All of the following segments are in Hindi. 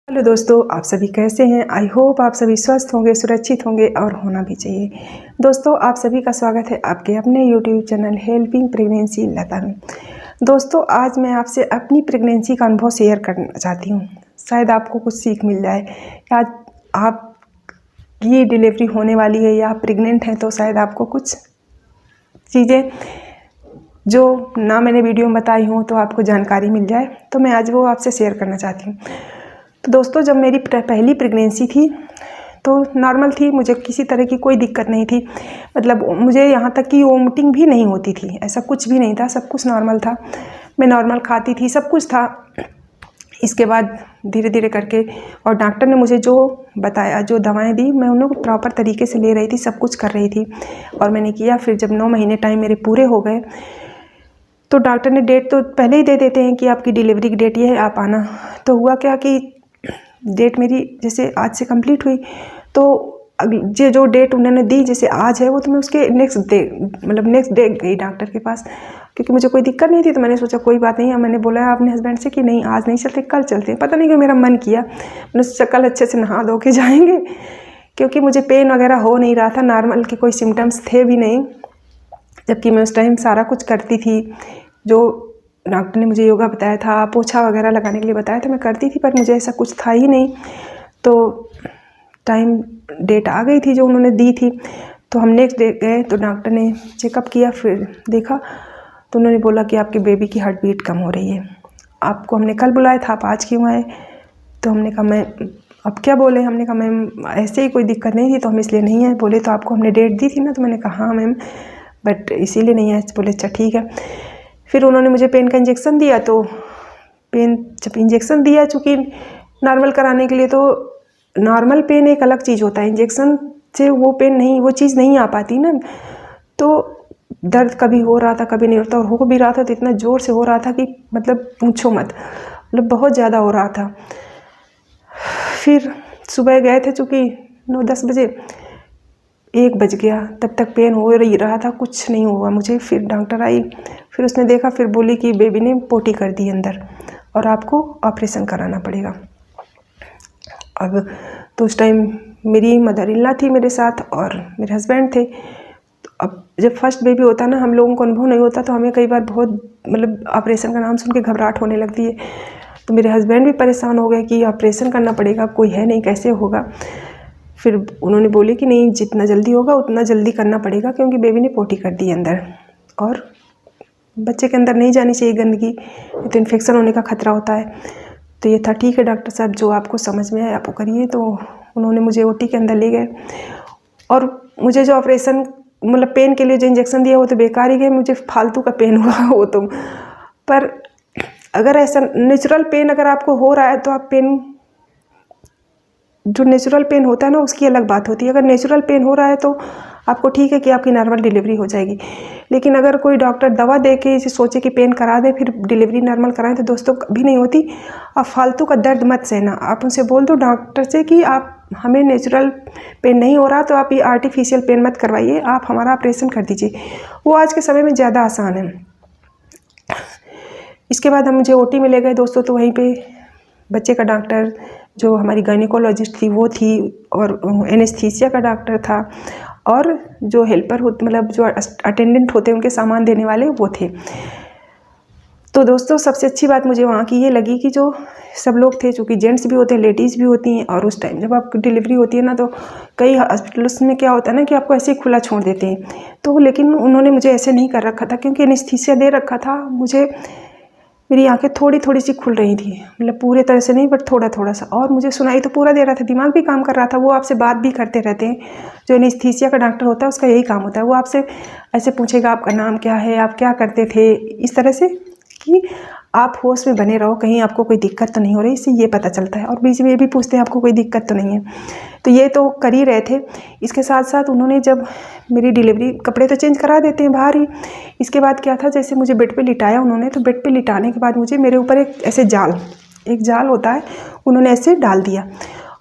हेलो दोस्तों, आप सभी कैसे हैं। आई होप आप सभी स्वस्थ होंगे, सुरक्षित होंगे और होना भी चाहिए। दोस्तों, आप सभी का स्वागत है आपके अपने यूट्यूब चैनल हेल्पिंग प्रेगनेंसी लता में। दोस्तों, आज मैं आपसे अपनी प्रेगनेंसी का अनुभव शेयर करना चाहती हूँ। शायद आपको कुछ सीख मिल जाए। आज आपकी डिलीवरी होने वाली है या आप प्रेग्नेंट हैं तो शायद आपको कुछ चीज़ें जो ना मैंने वीडियो में बताई हूँ तो आपको जानकारी मिल जाए, तो मैं आज वो आपसे शेयर करना चाहती हूँ। तो दोस्तों, जब मेरी पहली प्रेगनेंसी थी तो नॉर्मल थी, मुझे किसी तरह की कोई दिक्कत नहीं थी। मतलब मुझे यहाँ तक कि वोमिटिंग भी नहीं होती थी, ऐसा कुछ भी नहीं था, सब कुछ नॉर्मल था। मैं नॉर्मल खाती थी, सब कुछ था। इसके बाद धीरे धीरे करके और डॉक्टर ने मुझे जो बताया, जो दवाएं दी, मैं उन्हें प्रॉपर तरीके से ले रही थी, सब कुछ कर रही थी और मैंने किया। फिर जब 9 महीने टाइम मेरे पूरे हो गए तो डॉक्टर ने डेट तो पहले ही दे देते हैं कि आपकी डिलीवरी की डेट ये है, आप आना। तो हुआ क्या कि डेट मेरी जैसे आज से कंप्लीट हुई तो जो डेट उन्होंने दी जैसे आज है, वो तो मैं उसके नेक्स्ट डे गई डॉक्टर के पास, क्योंकि मुझे कोई दिक्कत नहीं थी। तो मैंने सोचा कोई बात नहीं है। मैंने बोला अपने हस्बैंड से कि नहीं, आज नहीं चलते, कल चलते हैं। पता नहीं क्यों मेरा मन किया, मैंने सोचा कल अच्छे से नहा धो के जाएंगे, क्योंकि मुझे पेन वगैरह हो नहीं रहा था, नॉर्मल के कोई सिम्टम्स थे भी नहीं। जबकि मैं उस टाइम सारा कुछ करती थी, जो डॉक्टर ने मुझे योगा बताया था, पोछा वगैरह लगाने के लिए बताया था, मैं करती थी, पर मुझे ऐसा कुछ था ही नहीं। तो टाइम डेट आ गई थी जो उन्होंने दी थी, तो हम नेक्स्ट डे गए तो डॉक्टर ने चेकअप किया, फिर देखा तो उन्होंने बोला कि आपके बेबी की हार्ट बीट कम हो रही है, आपको हमने कल बुलाया था, आप आज क्यों आए। तो हमने कहा मैं अब क्या बोले, हमने कहा मैम ऐसे ही कोई दिक्कत नहीं थी तो हम इसलिए नहीं आए। बोले तो आपको हमने डेट दी थी ना, तो मैंने कहा हाँ मैम, बट इसीलिए नहीं आए। बोले अच्छा ठीक है। फिर उन्होंने मुझे पेन का इंजेक्शन दिया, तो पेन जब इंजेक्शन दिया, चूँकि नॉर्मल कराने के लिए, तो नॉर्मल पेन एक अलग चीज़ होता है, इंजेक्शन से वो पेन नहीं, वो चीज़ नहीं आ पाती ना। तो दर्द कभी हो रहा था, कभी नहीं होता, और हो भी रहा था तो इतना ज़ोर से हो रहा था कि मतलब पूछो मत, मतलब बहुत ज़्यादा हो रहा था। फिर सुबह गए थे, चूँकि 9-10 बजे, 1 बज गया, तब तक पेन हो रहा था, कुछ नहीं हुआ मुझे। फिर डॉक्टर आई, फिर उसने देखा, फिर बोली कि बेबी ने पोटी कर दी अंदर और आपको ऑपरेशन कराना पड़ेगा। अब तो उस टाइम मेरी मदर इन लॉ थी मेरे साथ और मेरे हस्बैंड थे। तो अब जब फर्स्ट बेबी होता है ना, हम लोगों को अनुभव नहीं होता, तो हमें कई बार बहुत मतलब ऑपरेशन का नाम सुन के घबराहट होने लगती है। तो मेरे हस्बैंड भी परेशान हो गए कि ऑपरेशन करना पड़ेगा, कोई है नहीं, कैसे होगा। फिर उन्होंने बोले कि नहीं, जितना जल्दी होगा उतना जल्दी करना पड़ेगा, क्योंकि बेबी ने पोटी कर दी अंदर और बच्चे के अंदर नहीं जानी चाहिए गंदगी, तो इन्फेक्शन होने का खतरा होता है। तो ये था, ठीक है डॉक्टर साहब, जो आपको समझ में आए आप वो करिए। तो उन्होंने मुझे ओटी के अंदर ले गए और मुझे जो ऑपरेशन मतलब पेन के लिए जो इंजेक्शन दिया वो तो बेकार ही गए, मुझे फालतू का पेन हुआ वो तो। पर अगर ऐसा नेचुरल पेन अगर आपको हो रहा है तो आप पेन, जो नेचुरल पेन होता है ना, उसकी अलग बात होती है। अगर नेचुरल पेन हो रहा है तो आपको ठीक है कि आपकी नॉर्मल डिलीवरी हो जाएगी। लेकिन अगर कोई डॉक्टर दवा दे के इसे सोचे कि पेन करा दे फिर डिलीवरी नॉर्मल कराएं, तो दोस्तों कभी नहीं होती। आप फालतू का दर्द मत सहना, आप उनसे बोल दो डॉक्टर से कि आप हमें नेचुरल पेन नहीं हो रहा तो आप ये आर्टिफिशियल पेन मत करवाइए, आप हमारा ऑपरेशन कर दीजिए, वो आज के समय में ज़्यादा आसान है। इसके बाद हम मुझे ओटी में ले गए दोस्तों, तो वहीं पे बच्चे का डॉक्टर, जो हमारी गायनिकोलॉजिस्ट थी वो थी, और एनेस्थीसिया का डॉक्टर था, और जो हेल्पर होते मतलब जो अटेंडेंट होते हैं उनके सामान देने वाले वो थे। तो दोस्तों, सबसे अच्छी बात मुझे वहाँ की ये लगी कि जो सब लोग थे, चूँकि जेंट्स भी होते हैं, लेडीज़ भी होती हैं, और उस टाइम जब आपकी डिलीवरी होती है ना, तो कई हॉस्पिटल्स में क्या होता है ना कि आपको ऐसे ही खुला छोड़ देते हैं। तो लेकिन उन्होंने मुझे ऐसे नहीं कर रखा था, क्योंकि एनेस्थीसिया दे रखा था मुझे। मेरी आंखें थोड़ी थोड़ी सी खुल रही थी, मतलब पूरे तरह से नहीं, बट थोड़ा थोड़ा सा, और मुझे सुनाई तो पूरा दे रहा था, दिमाग भी काम कर रहा था। वो आपसे बात भी करते रहते हैं, जो एनेस्थीसिया का डॉक्टर होता है उसका यही काम होता है, वो आपसे ऐसे पूछेगा आपका नाम क्या है, आप क्या करते थे, इस तरह से कि आप होश में बने रहो, कहीं आपको कोई दिक्कत तो नहीं हो रही, इससे ये पता चलता है। और बीच में ये भी पूछते हैं आपको कोई दिक्कत तो नहीं है। तो ये तो कर ही रहे थे। इसके साथ साथ उन्होंने जब मेरी डिलीवरी, कपड़े तो चेंज करा देते हैं बाहर ही। इसके बाद क्या था, जैसे मुझे बेड पे लिटाया उन्होंने, तो बेड पे लिटाने के बाद मुझे मेरे ऊपर एक ऐसे एक जाल होता है, उन्होंने ऐसे डाल दिया,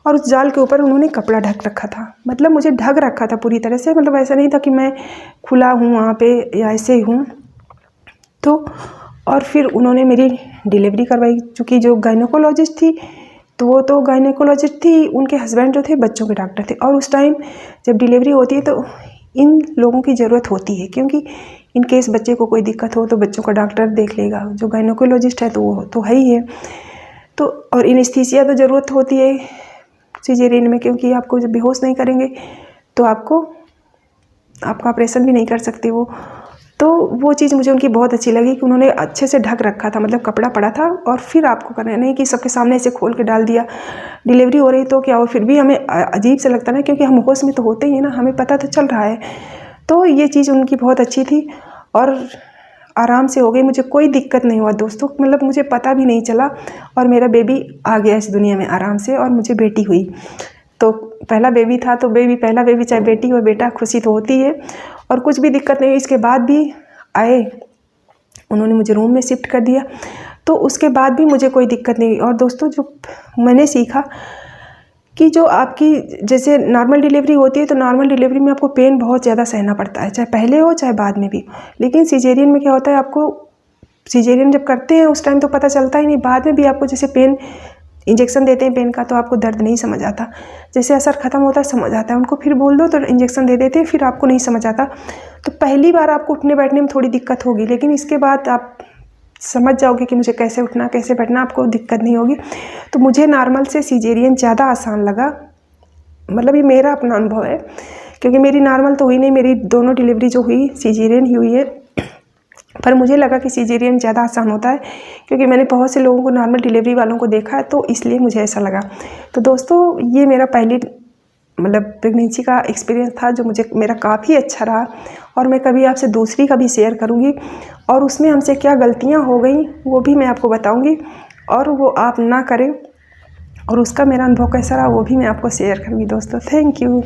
और उस जाल के ऊपर उन्होंने कपड़ा ढक रखा था। मतलब मुझे ढक रखा था पूरी तरह से, मतलब ऐसा नहीं था कि मैं खुला हूँ वहाँ पे या ऐसे ही हूँ। तो और फिर उन्होंने मेरी डिलीवरी करवाई, चूँकि जो गायनोकोलॉजिस्ट थी तो वो तो गायनेकोलॉजिस्ट थी, उनके हस्बैंड जो थे बच्चों के डॉक्टर थे। और उस टाइम जब डिलीवरी होती है तो इन लोगों की ज़रूरत होती है, क्योंकि इन केस बच्चे को कोई दिक्कत हो तो बच्चों का डॉक्टर देख लेगा। जो गायनेकोलॉजिस्ट है तो वो तो है ही है। तो और एनेस्थीसिया तो ज़रूरत होती है सिजेरियन में, क्योंकि आपको जब बेहोश नहीं करेंगे तो आपका ऑपरेशन भी नहीं कर सकते वो। तो वो चीज़ मुझे उनकी बहुत अच्छी लगी कि उन्होंने अच्छे से ढक रखा था, मतलब कपड़ा पड़ा था और फिर आपको करना नहीं कि सबके सामने ऐसे खोल के डाल दिया। डिलीवरी हो रही तो क्या हो, फिर भी हमें अजीब से लगता ना, क्योंकि हम होश में तो होते ही हैं ना, हमें पता तो चल रहा है। तो ये चीज़ उनकी बहुत अच्छी थी और आराम से हो गई, मुझे कोई दिक्कत नहीं हुआ दोस्तों। मतलब मुझे पता भी नहीं चला और मेरा बेबी आ गया इस दुनिया में आराम से, और मुझे बेटी हुई। तो पहला बेबी था तो पहला बेबी चाहे बेटी हो बेटा, खुशी तो होती है और कुछ भी दिक्कत नहीं हुई। इसके बाद भी आए, उन्होंने मुझे रूम में शिफ्ट कर दिया, तो उसके बाद भी मुझे कोई दिक्कत नहीं हुई। और दोस्तों जो मैंने सीखा कि जो आपकी जैसे नॉर्मल डिलीवरी होती है तो नॉर्मल डिलीवरी में आपको पेन बहुत ज़्यादा सहना पड़ता है, चाहे पहले हो चाहे बाद में भी। लेकिन सिजेरियन में क्या होता है, आपको सिजेरियन जब करते हैं उस टाइम तो पता चलता ही नहीं, बाद में भी आपको जैसे पेन इंजेक्शन देते हैं पेन का तो आपको दर्द नहीं समझ आता, जैसे असर ख़त्म होता है समझ आता है। उनको फिर बोल दो तो इंजेक्शन दे देते हैं, फिर आपको नहीं समझ आता। तो पहली बार आपको उठने बैठने में थोड़ी दिक्कत होगी, लेकिन इसके बाद आप समझ जाओगे कि मुझे कैसे उठना कैसे बैठना, आपको दिक्कत नहीं होगी। तो मुझे नॉर्मल से सिजेरियन ज़्यादा आसान लगा, मतलब ये मेरा अपना अनुभव है, क्योंकि मेरी नॉर्मल तो हुई नहीं, मेरी दोनों डिलीवरी जो हुई सिजेरियन ही हुई है। पर मुझे लगा कि सिजेरियन ज़्यादा आसान होता है, क्योंकि मैंने बहुत से लोगों को नॉर्मल डिलीवरी वालों को देखा है, तो इसलिए मुझे ऐसा लगा। तो दोस्तों ये मेरा पहली मतलब प्रेगनेंसी का एक्सपीरियंस था जो मेरा काफ़ी अच्छा रहा, और मैं कभी आपसे दूसरी का भी शेयर करूँगी और उसमें हमसे क्या गलतियाँ हो गई वो भी मैं आपको बताऊँगी, और वो आप ना करें, और उसका मेरा अनुभव कैसा रहा वो भी मैं आपको शेयर करूँगी दोस्तों। Thank you.